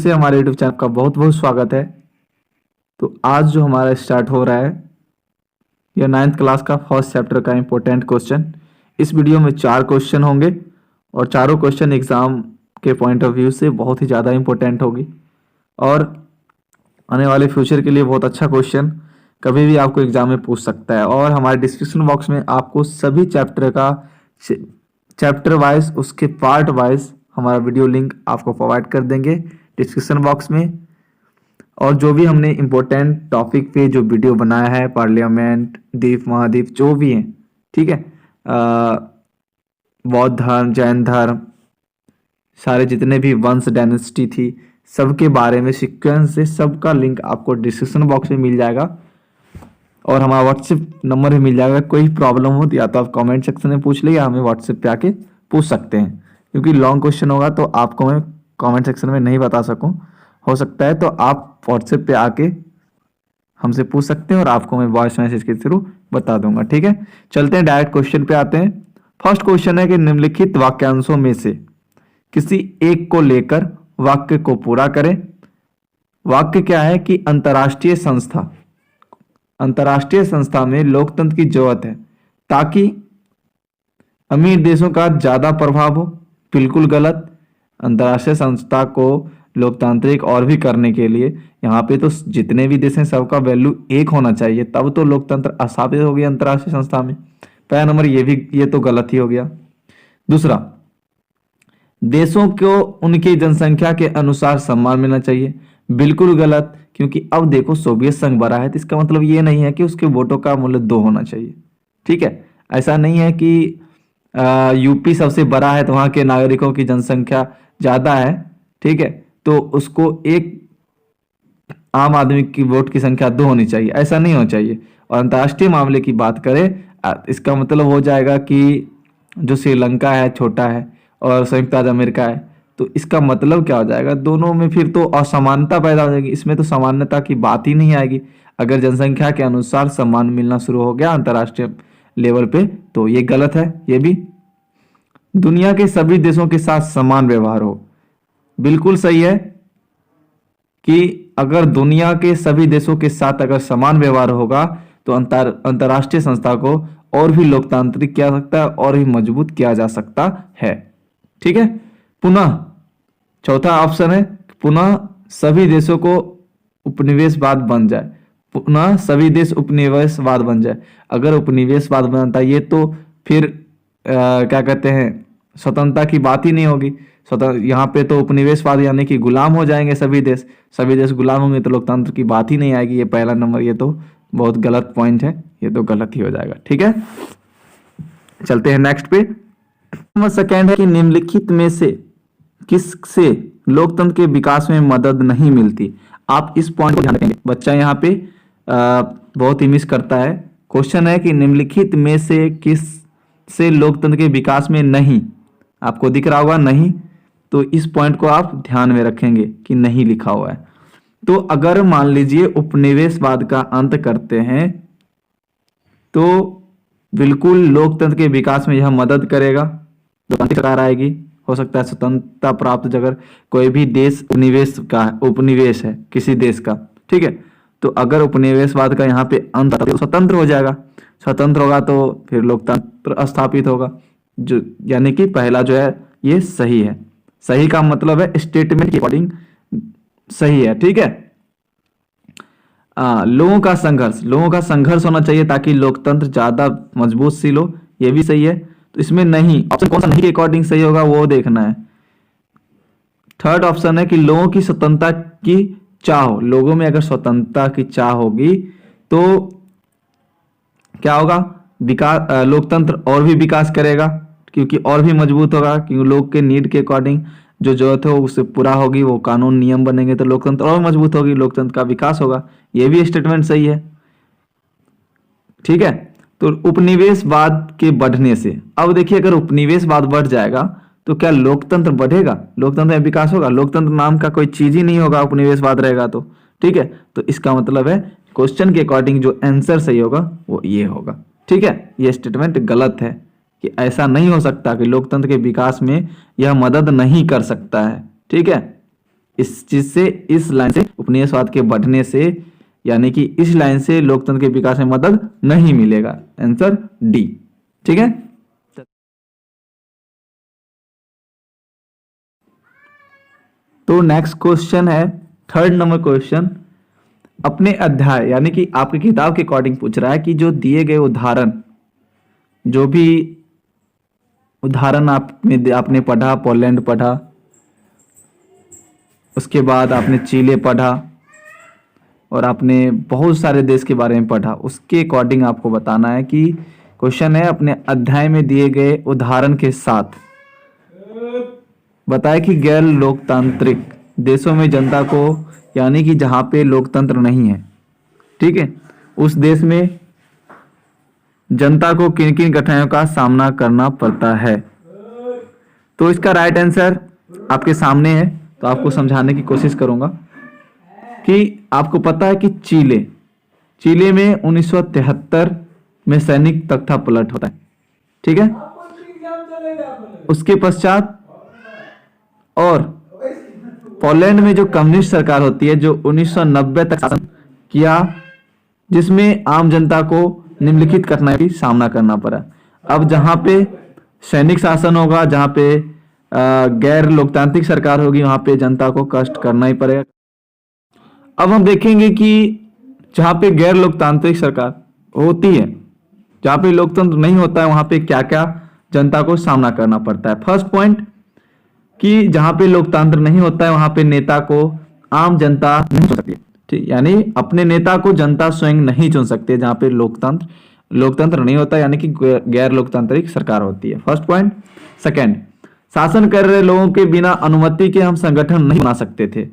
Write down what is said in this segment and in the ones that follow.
से हमारे YouTube channel का बहुत बहुत स्वागत है। तो आज जो हमारा स्टार्ट हो रहा है यह 9th क्लास का फर्स्ट चैप्टर का इम्पोर्टेंट क्वेश्चन। इस वीडियो में 4 क्वेश्चन होंगे और चारों क्वेश्चन एग्ज़ाम के पॉइंट ऑफ व्यू से बहुत ही ज़्यादा इम्पोर्टेंट होगी और आने वाले फ्यूचर के लिए बहुत अच्छा क्वेश्चन कभी भी आपको एग्जाम में पूछ सकता है। और हमारे डिस्क्रिप्शन बॉक्स में आपको सभी चैप्टर का चैप्टर वाइज उसके पार्ट वाइज हमारा वीडियो लिंक आपको प्रोवाइड कर देंगे डिस्क्रिप्शन बॉक्स में। और जो भी हमने इम्पोर्टेंट टॉपिक पे जो वीडियो बनाया है, पार्लियामेंट, द्वीप महाद्वीप जो भी हैं, ठीक है, बौद्ध धर्म, जैन धर्म, सारे जितने भी वंश डायनेस्टी थी सबके बारे में सीक्वेंस से सबका लिंक आपको डिस्क्रिप्शन बॉक्स में मिल जाएगा और हमारा व्हाट्सएप नंबर भी मिल जाएगा। कोई प्रॉब्लम हो या तो आप कमेंट सेक्शन में पूछ लीजिए, हमें व्हाट्सएप पे आके पूछ सकते हैं। क्योंकि लॉन्ग क्वेश्चन होगा तो आपको मैं कमेंट सेक्शन में नहीं बता सकूं, हो सकता है तो आप व्हाट्सएप पे आके हमसे पूछ सकते हैं और आपको मैं वॉइस मैसेज के थ्रू बता दूंगा। ठीक है, चलते हैं डायरेक्ट क्वेश्चन पे आते हैं। फर्स्ट क्वेश्चन है कि निम्नलिखित वाक्यांशों में से किसी एक को लेकर वाक्य को पूरा करें। वाक्य क्या है कि अंतर्राष्ट्रीय संस्था में लोकतंत्र की जरूरत है ताकि अमीर देशों का ज्यादा प्रभाव हो। बिल्कुल गलत। अंतर्राष्ट्रीय संस्था को लोकतांत्रिक और भी करने के लिए यहाँ पे तो जितने भी देश हैं सबका वैल्यू एक होना चाहिए, तब तो लोकतंत्र स्थापित हो गया अंतर्राष्ट्रीय संस्था में। पहला नंबर ये तो गलत ही हो गया। दूसरा, देशों को उनकी जनसंख्या के अनुसार सम्मान मिलना चाहिए। बिल्कुल गलत, क्योंकि अब देखो सोवियत संघ बड़ा है तो इसका मतलब ये नहीं है कि उसके वोटों का मूल्य 2 होना चाहिए। ठीक है, ऐसा नहीं है कि यूपी सबसे बड़ा है तो वहां के नागरिकों की जनसंख्या ज्यादा है, ठीक है, तो उसको एक आम आदमी की वोट की संख्या 2 होनी चाहिए, ऐसा नहीं होना चाहिए। और अंतर्राष्ट्रीय मामले की बात करें इसका मतलब हो जाएगा कि जो श्रीलंका है छोटा है और संयुक्त राज्य अमेरिका है, तो इसका मतलब क्या हो जाएगा, दोनों में फिर तो असमानता पैदा हो जाएगी। इसमें तो समानता की बात ही नहीं आएगी। अगर जनसंख्या के अनुसार सम्मान मिलना शुरू हो गया अंतर्राष्ट्रीय लेवल पे तो ये गलत है। ये भी दुनिया के सभी देशों के साथ समान व्यवहार हो। बिल्कुल सही है कि अगर दुनिया के सभी देशों के साथ अगर समान व्यवहार होगा तो अंतर्राष्ट्रीय संस्था को और भी लोकतांत्रिक किया जा सकता है और भी मजबूत किया जा सकता है। ठीक है, पुनः चौथा ऑप्शन है पुनः सभी देशों को उपनिवेशवाद बन जाए। पुनः सभी देश उपनिवेशवाद बन जाए। अगर उपनिवेशवाद बनता ये तो फिर क्या कहते हैं, स्वतंत्रता की बात ही नहीं होगी। यहाँ पे तो उपनिवेशवाद यानी कि गुलाम हो जाएंगे सभी देश गुलाम होंगे तो लोकतंत्र की बात ही नहीं आएगी। ये पहला नंबर ये तो बहुत गलत पॉइंट है, ये तो गलत ही हो जाएगा। ठीक है, चलते हैं नेक्स्ट पे। नंबर सेकेंड है कि निम्नलिखित में से किससे लोकतंत्र के विकास में मदद नहीं मिलती। आप इस पॉइंट को ध्यान रखेंगे, बच्चा यहाँ पे बहुत ही मिस करता है। क्वेश्चन है कि निम्नलिखित में से किस से लोकतंत्र के विकास में नहीं, आपको दिख रहा होगा नहीं, तो इस पॉइंट को आप ध्यान में रखेंगे कि नहीं लिखा हुआ है। तो अगर मान लीजिए उपनिवेशवाद का अंत करते हैं तो बिल्कुल लोकतंत्र के विकास में यह मदद करेगा। लोकतांत्रिक सरकार आएगी, हो सकता है स्वतंत्रता प्राप्त अगर कोई भी देश उपनिवेश है किसी देश का, ठीक है, तो अगर उपनिवेशवाद का यहाँ पे अंत तो स्वतंत्र हो जाएगा। स्वतंत्र होगा तो फिर लोकतंत्र स्थापित होगा, जो यानी कि पहला जो है ये सही है। सही का मतलब है स्टेटमेंट के अकॉर्डिंग सही है। ठीक है, लोगों का संघर्ष होना चाहिए ताकि लोकतंत्र ज्यादा मजबूत शील हो, ये भी सही है। तो इसमें नहीं, ऑप्शन कौन सा नहीं के अकॉर्डिंग सही होगा वो देखना है। थर्ड ऑप्शन है कि लोगों की स्वतंत्रता की चाह हो। लोगों में अगर स्वतंत्रता की चाह होगी तो क्या होगा, विकास, लोकतंत्र और भी विकास करेगा क्योंकि और भी मजबूत होगा, क्योंकि लोग के नीड के अकॉर्डिंग जो जरूरत है उससे पूरा होगी, वो कानून नियम बनेंगे तो लोकतंत्र और मजबूत होगी, लोकतंत्र का विकास होगा। ये भी स्टेटमेंट सही है। ठीक है, तो उपनिवेशवाद के बढ़ने से, अब देखिए अगर उपनिवेशवाद बढ़ जाएगा तो क्या लोकतंत्र बढ़ेगा, लोकतंत्र में विकास होगा? लोकतंत्र नाम का कोई चीज ही नहीं होगा उपनिवेशवाद रहेगा तो। ठीक है, तो इसका मतलब है क्वेश्चन के अकॉर्डिंग जो आंसर सही होगा वो ये होगा। ठीक है, ये स्टेटमेंट गलत है कि ऐसा नहीं हो सकता कि लोकतंत्र के विकास में यह मदद नहीं कर सकता है। ठीक है, इस चीज से, इस लाइन से, उपनिवेशवाद के बढ़ने से, यानी कि इस लाइन से लोकतंत्र के विकास में मदद नहीं मिलेगा। Answer D. ठीक है, तो नेक्स्ट क्वेश्चन है 3rd नंबर क्वेश्चन। अपने अध्याय यानी कि आपकी किताब के अकॉर्डिंग पूछ रहा है कि जो दिए गए उदाहरण, जो भी उदाहरण आपने पढ़ा, पोलैंड पढ़ा, उसके बाद आपने चिले पढ़ा और आपने बहुत सारे देश के बारे में पढ़ा, उसके अकॉर्डिंग आपको बताना है कि क्वेश्चन है अपने अध्याय में दिए गए उदाहरण के साथ बताए कि गैर लोकतांत्रिक देशों में जनता को, यानी कि जहां पे लोकतंत्र नहीं है, ठीक है, उस देश में जनता को किन किन कठिनाइयों का सामना करना पड़ता है। तो इसका राइट आंसर आपके सामने है, तो आपको समझाने की कोशिश करूंगा कि आपको पता है कि चिले में 1973 में सैनिक तख्ता पलट होता है, ठीक है। उसके पश्चात और पोलैंड में जो कम्युनिस्ट सरकार होती है, जो 1990 तक शासन किया, जिसमें आम जनता को निम्नलिखित कठिनाइयों की सामना करना पड़ा। अब जहां पे सैनिक शासन होगा, जहां पे गैर लोकतांत्रिक सरकार होगी, वहां पे जनता को कष्ट करना ही पड़ेगा। अब हम देखेंगे कि जहां पे गैर लोकतांत्रिक सरकार होती है, जहां पे लोकतंत्र नहीं होता है, वहां पे क्या क्या जनता को सामना करना पड़ता है। फर्स्ट पॉइंट कि जहां पे लोकतंत्र नहीं होता है, वहां पे नेता को आम जनता नहीं चुन सकती, ठीक, यानी अपने नेता को जनता स्वयं नहीं चुन सकती। जहां पे लोकतंत्र नहीं होता, यानी कि गैर लोकतांत्रिक सरकार होती है। First point. सेकंड, शासन कर रहे लोगों के बिना अनुमति के हम संगठन नहीं बना सकते थे।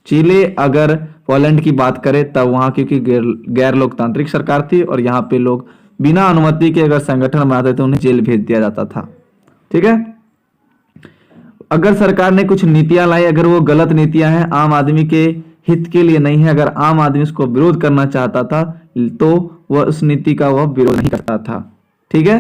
चिले अगर पोलैंड की बात करें तब वहां क्योंकि गैर लोकतांत्रिक सरकार थी और यहाँ पे लोग बिना अनुमति के अगर संगठन बनाते थे उन्हें जेल भेज दिया जाता था, ठीक है। अगर सरकार ने कुछ नीतियां लाई, अगर वो गलत नीतियां हैं, आम आदमी के हित के लिए नहीं है, अगर आम आदमी उसको विरोध करना चाहता था तो वह उस नीति का वह विरोध नहीं करता था, ठीक है।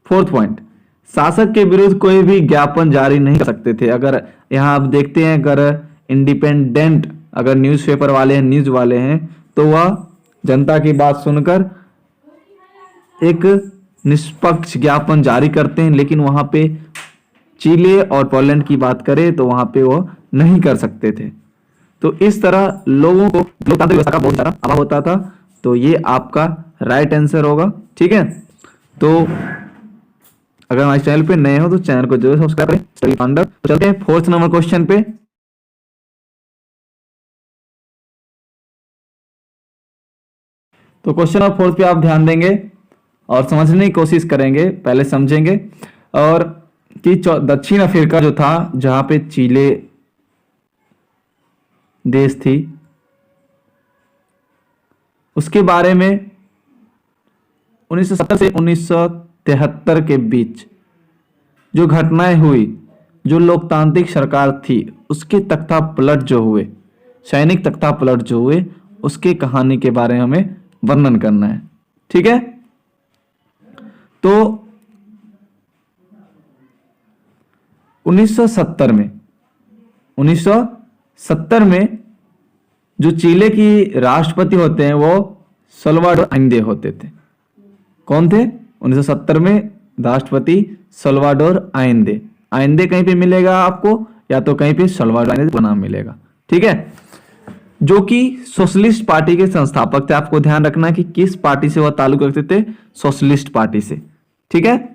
फोर्थ पॉइंट, शासक के विरुद्ध कोई भी ज्ञापन जारी नहीं कर सकते थे। अगर यहाँ आप देखते हैं, अगर इंडिपेंडेंट अगर न्यूज़पेपर वाले हैं, न्यूज वाले हैं, तो वह जनता की बात सुनकर एक निष्पक्ष ज्ञापन जारी करते हैं, लेकिन वहां पे चिले और पोलैंड की बात करें तो वहां पे वो नहीं कर सकते थे। तो इस तरह लोगों को लोकतांत्रिक व्यवस्था का बहुत सारा अभाव होता था। तो ये आपका राइट आंसर होगा, ठीक है। तो अगर हमारे चैनल पे नए हो तो चैनल को जरूर सब्सक्राइब करें, स्टडी फाउंडर। तो चलते हैं 4th नंबर क्वेश्चन पे। तो क्वेश्चन नंबर 4 पे आप ध्यान देंगे और समझने की कोशिश करेंगे, पहले समझेंगे और कि दक्षिण अफ्रीका जो था, जहां पे चिले देश थी, उसके बारे में 1970 से 1973 के बीच जो घटनाएं हुई, जो लोकतांत्रिक सरकार थी उसके तख्ता पलट जो हुए, सैनिक तख्ता पलट जो हुए, उसके कहानी के बारे में हमें वर्णन करना है, ठीक है। तो 1970 में जो चिले की राष्ट्रपति होते हैं वो सल्वाडोर आइंदे होते थे। कौन थे? 1970 में राष्ट्रपति सल्वाडोर आइंदे। आइंदे कहीं पे मिलेगा आपको, या तो कहीं पे सल्वाडोर आइंदे का नाम मिलेगा, ठीक है। जो कि सोशलिस्ट पार्टी के संस्थापक थे। आपको ध्यान रखना कि किस पार्टी से वह ताल्लुक रखते थे? सोशलिस्ट पार्टी से, ठीक है।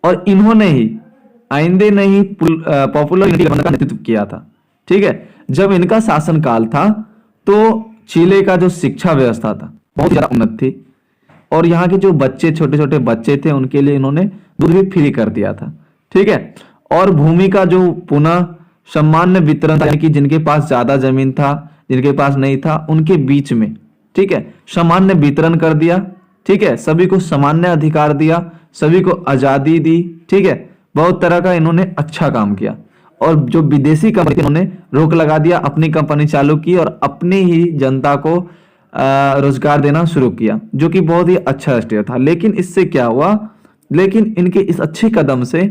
और इन्होंने ही, आइंदे ने ही पॉपुलर यूनिटी गवर्नमेंट का नेतृत्व किया था, ठीक है। जब इनका शासनकाल था तो चिले का जो शिक्षा व्यवस्था था बहुत ज्यादा उन्नत थी, और यहाँ के जो बच्चे, छोटे छोटे बच्चे थे, उनके लिए इन्होंने दूध भी फ्री कर दिया था, ठीक है। और भूमि का जो पुनः सामान्य वितरण था, यानी कि जिनके पास ज्यादा जमीन था, जिनके पास नहीं था, उनके बीच में, ठीक है, सामान्य वितरण कर दिया, ठीक है। सभी को सामान्य अधिकार दिया, सभी को आजादी दी, ठीक है। बहुत तरह का इन्होंने अच्छा काम किया। और जो विदेशी कंपनी थी उन्होंने रोक लगा दिया, अपनी कंपनी चालू की और अपने ही जनता को रोजगार देना शुरू किया, जो कि बहुत ही अच्छा स्टेप था। लेकिन इससे क्या हुआ? लेकिन इनके इस अच्छे कदम से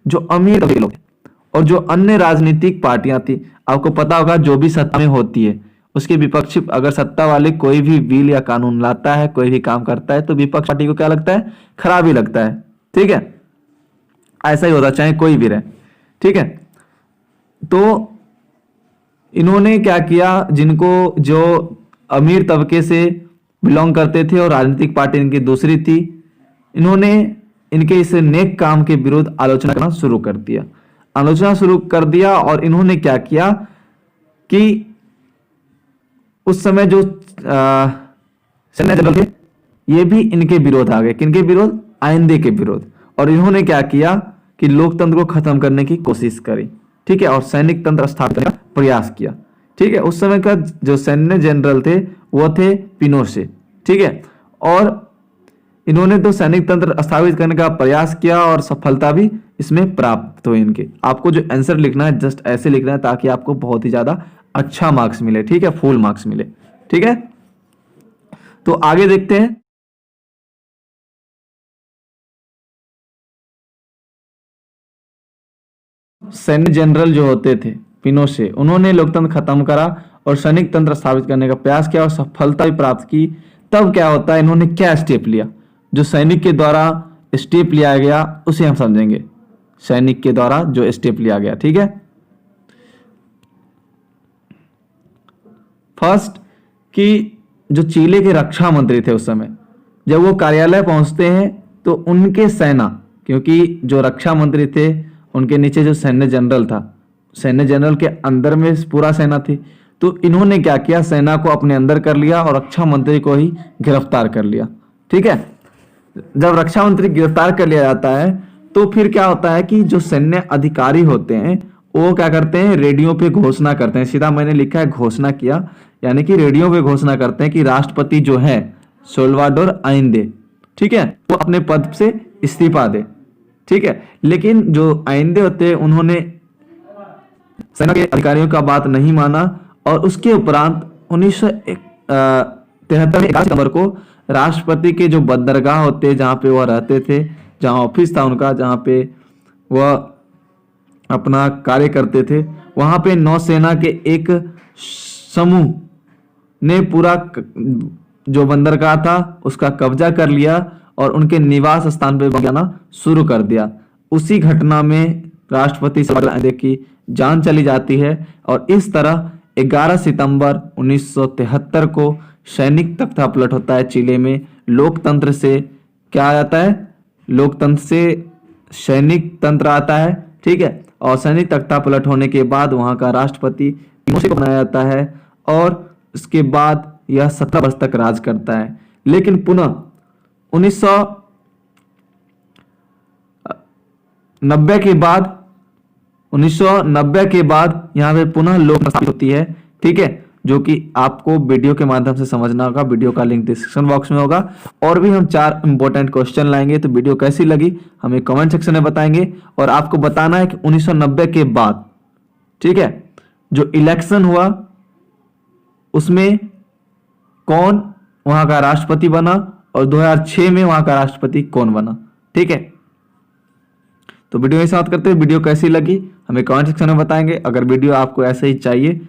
जो अमीर लोग और जो अन्य राजनीतिक पार्टियां थी, आपको पता होगा जो भी सत्ता में होती है उसके विपक्षी अगर सत्ता वाले कोई भी बिल या कानून लाता है, कोई भी काम करता है, तो विपक्ष पार्टी को क्या लगता है? खराब ही लगता है। ठीक है, ऐसा ही होता चाहे कोई भी रहे। ठीक है, तो इन्होंने क्या किया, जिनको जो अमीर तबके से बिलोंग करते थे और राजनीतिक पार्टी इनकी दूसरी थी, इन्होंने इनके इस नेक काम के विरुद्ध आलोचना करना शुरू कर दिया। और इन्होंने क्या किया कि उस समय जो सैन्य जनरल थे ये भी इनके विरोध आ गए। किनके विरोध? आइंदे के विरोध। और इन्होंने क्या किया कि लोकतंत्र को खत्म करने की कोशिश करी। ठीक है, और सैनिक तंत्र स्थापित करने का प्रयास किया। ठीक है, उस समय का जो सैन्य जनरल थे वो थे पिनोशे। ठीक है, और इन्होंने तो सैनिक तंत्र स्थापित करने का प्रयास किया और सफलता भी इसमें प्राप्त हुई इनके। आपको जो आंसर लिखना है जस्ट ऐसे लिखना है ताकि आपको बहुत ही ज्यादा अच्छा मार्क्स मिले। ठीक है, फुल मार्क्स मिले। ठीक है, तो आगे देखते हैं। सैन्य जनरल जो होते थे पिनोशे, उन्होंने लोकतंत्र खत्म करा और सैनिक तंत्र स्थापित करने का प्रयास किया और सफलता भी प्राप्त की। तब क्या होता है, इन्होंने क्या स्टेप लिया? जो सैनिक के द्वारा स्टेप लिया गया उसे हम समझेंगे। सैनिक के द्वारा जो स्टेप लिया गया। ठीक है, फर्स्ट कि जो चिली के रक्षा मंत्री थे उस समय, जब वो कार्यालय पहुंचते हैं तो उनके सेना, क्योंकि जो रक्षा मंत्री थे उनके नीचे जो सैन्य जनरल था, सैन्य जनरल के अंदर में पूरा सेना थी, तो इन्होंने क्या किया, सेना को अपने अंदर कर लिया और रक्षा मंत्री को ही गिरफ्तार कर लिया। ठीक है, जब रक्षा मंत्री गिरफ्तार कर लिया जाता है तो फिर क्या होता है कि जो सैन्य अधिकारी होते हैं वो क्या करते हैं, रेडियो पे घोषणा करते हैं। सीधा मैंने लिखा है घोषणा किया, यानी कि रेडियो पे घोषणा करते हैं कि राष्ट्रपति जो है साल्वाडोर आइंदे, ठीक है, वो अपने पद से इस्तीफा दे। ठीक है, लेकिन जो आइंदे होते हैं उन्होंने सेना के अधिकारियों का बात नहीं माना और उसके उपरांत 1973 में 11 सितंबर को राष्ट्रपति के जो बंदरगाह होते जहां पे वह रहते थे, जहां ऑफिस था उनका, जहां पे वह अपना कार्य करते थे, वहां पे नौसेना के एक समूह ने पूरा जो बंदरगाह था उसका कब्जा कर लिया और उनके निवास स्थान पे जाना शुरू कर दिया। उसी घटना में राष्ट्रपति साल्वाडोर की जान चली जाती है और इस तरह 11 सितंबर 1973 को सैनिक तख्तापलट होता है चिली में। लोकतंत्र से क्या आ जाता है, लोकतंत्र से सैनिक तंत्र आता है। ठीक है, और सैनिक तख्तापलट होने के बाद वहां का राष्ट्रपति पिनोशे को बनाया जाता है और इसके बाद यह 17 वर्ष तक राज करता है। लेकिन पुनः 1990 के बाद यहाँ पे पुनः लोकतंत्र स्थापित होती है। ठीक है, जो कि आपको वीडियो के माध्यम से समझना होगा। वीडियो का लिंक डिस्क्रिप्शन बॉक्स में होगा। और भी हम 4 इंपॉर्टेंट क्वेश्चन लाएंगे, तो वीडियो कैसी लगी हमें कमेंट सेक्शन में बताएंगे। और आपको बताना है कि 1990 के बाद, ठीक है, जो इलेक्शन हुआ उसमें कौन वहां का राष्ट्रपति बना और 2006 में वहां का राष्ट्रपति कौन बना। ठीक है, तो वीडियो यही समाप्त करते हैं। वीडियो कैसी लगी हमें कमेंट सेक्शन में बताएंगे। अगर वीडियो आपको ऐसे ही चाहिए